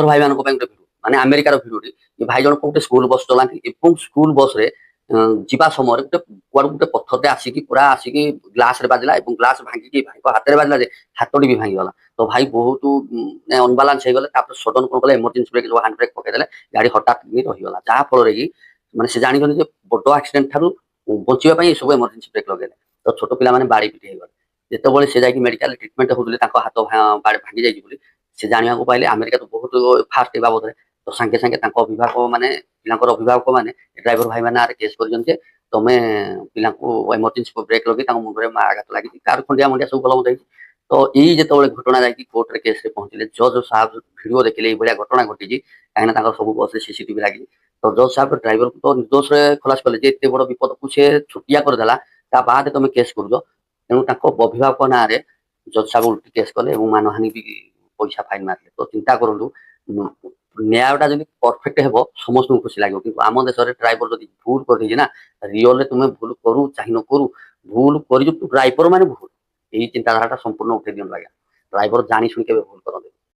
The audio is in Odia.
ଡ୍ରାଇଭର ଭାଇ ମାନଙ୍କ ପାଇଁ ଗୋଟେ ଭିଡିଓ ମାନେ ଆମେରିକାର ଭିଡିଓଟି ଏ ଭାଇ ଜଣକ ଗୋଟେ ସ୍କୁଲ ବସ୍ ଚଲାନ୍ତି ଏବଂ ସ୍କୁଲ ବସରେ ଯିବା ସମୟରେ ଗୋଟେ କୁଆଡୁ ଗୋଟେ ପଥରଟେ ଆସିକି ପୁରା ଆସିକି ଗ୍ଲାସରେ ବାଜିଲା ଏବଂ ଗ୍ଲାସ ଭାଙ୍ଗିକି ଭାଇଙ୍କ ହାତରେ ବାଜିଲା ଯେ ହାତଟି ବି ଭାଙ୍ଗିଗଲା। ତ ଭାଇ ବହୁତ ଅନବାଲାନ୍ସ ହେଇଗଲେ ତାପରେ ସଡନ କଣ କଲେ ଏମର୍ଜେନ୍ସି ବ୍ରେକ୍ ଯୋଉ ହ୍ୟାଣ୍ଡ ବ୍ରେକ୍ ପକେଇଦେଲେ ଗାଡି ହଠାତ୍ ରହିଗଲା ଯାହା ଫଳରେ କି ମାନେ ସେ ଜାଣିଛନ୍ତି ଯେ ବଡ ଆକ୍ସିଡେଣ୍ଟ ଠାରୁ ବଞ୍ଚିବା ପାଇଁ ଏସବୁ ଏମର୍ଜେନ୍ସି ବ୍ରେକ୍ ଲଗେଇଲେ। ତ ଛୋଟ ପିଲାମାନେ ବାଡି ପିଟି ହେଇଗଲେ ଯେତେବେଳେ ସେ ଯାଇକି ମେଡିକାଲ ଟ୍ରିଟମେଣ୍ଟ ହଉଥିଲେ ତାଙ୍କ ହାତ ଭାଙ୍ଗି ଯାଇଛି ବୋଲି ସେ ଜାଣିବାକୁ ପାଇଲେ ଆମେରିକା ତ ବହୁତ ଫାଷ୍ଟ ଏ ବାବଦରେ ତ ସାଙ୍ଗେ ସାଙ୍ଗେ ତାଙ୍କ ଅଭିଭାବକ ମାନେ ପିଲାଙ୍କର ଅଭିଭାବକ ମାନେ ଡ୍ରାଇଭର ଭାଇ ମାନେ ଆରେ କେସ୍ କରିଛନ୍ତି ଯେ ତମେ ପିଲାଙ୍କୁ ଏମର୍ଜେନ୍ସି ବ୍ରେକ୍ ଲଗେଇ ତାଙ୍କ ମୁଣ୍ଡରେ ଆଘାତ ଲାଗିଛି କାର ଖଣ୍ଡିଆ ମଣ୍ଡିଆ ସବୁ ଭଲ ମନ୍ଦ ହେଇଛି। ତ ଏଇ ଯେତେବେଳେ ଘଟଣା ଯାଇକି କୋର୍ଟରେ କେସ୍ରେ ପହଞ୍ଚିଲେ ଜଜ୍ ସାହେବ ଭିଡିଓ ଦେଖିଲେ ଏଇଭଳିଆ ଘଟଣା ଘଟିଛି କାହିଁକିନା ତାଙ୍କର ସବୁ ବସ୍ରେ ସିସିଟିଭି ଲାଗିଛି। ତ ଜଜ୍ ସାହେବ ଡ୍ରାଇଭରକୁ ତ ନିର୍ଦ୍ଦୋଷରେ ଖଲାସ କଲେ ଯେ ଏତେ ବଡ ବିପଦକୁ ସେ ଛୋଟିଆ କରିଦେଲା ତା ବାଦେ ତମେ କେସ୍ କରୁଛ। ତେଣୁ ତାଙ୍କ ଅଭିଭାବକ ନାଁରେ ଜଜ୍ ସାହେବ ଉଲ୍ଟି କେସ୍ କଲେ ଏବଂ ମାନହାନି ବି ପଇସା ଫାଇନ ମାରିଲେ। ତ ଚିନ୍ତା କରନ୍ତୁ ନ୍ୟାୟଟା ଯଦି ପରଫେକ୍ଟ ହେବ ସମସ୍ତଙ୍କୁ ଖୁସି ଲାଗିବ କିନ୍ତୁ ଆମ ଦେଶରେ ଡ୍ରାଇଭର ଯଦି ଭୁଲ କରିଦେଇଛି ନା ରିଅଲରେ ତୁମେ ଭୁଲ କରୁ ଚାହିଁ ନ କରୁ ଭୁଲ କରିଛୁ ଡ୍ରାଇଭର ମାନେ ଭୁଲ ଏଇ ଚିନ୍ତାଧାରାଟା ସମ୍ପୂର୍ଣ୍ଣ ଉଠେଇ ଦିଅନ୍ତୁ ଆଜ୍ଞା। ଡ୍ରାଇଭର ଜାଣି ଶୁଣି କେବେ ଭୁଲ କରନ୍ତି।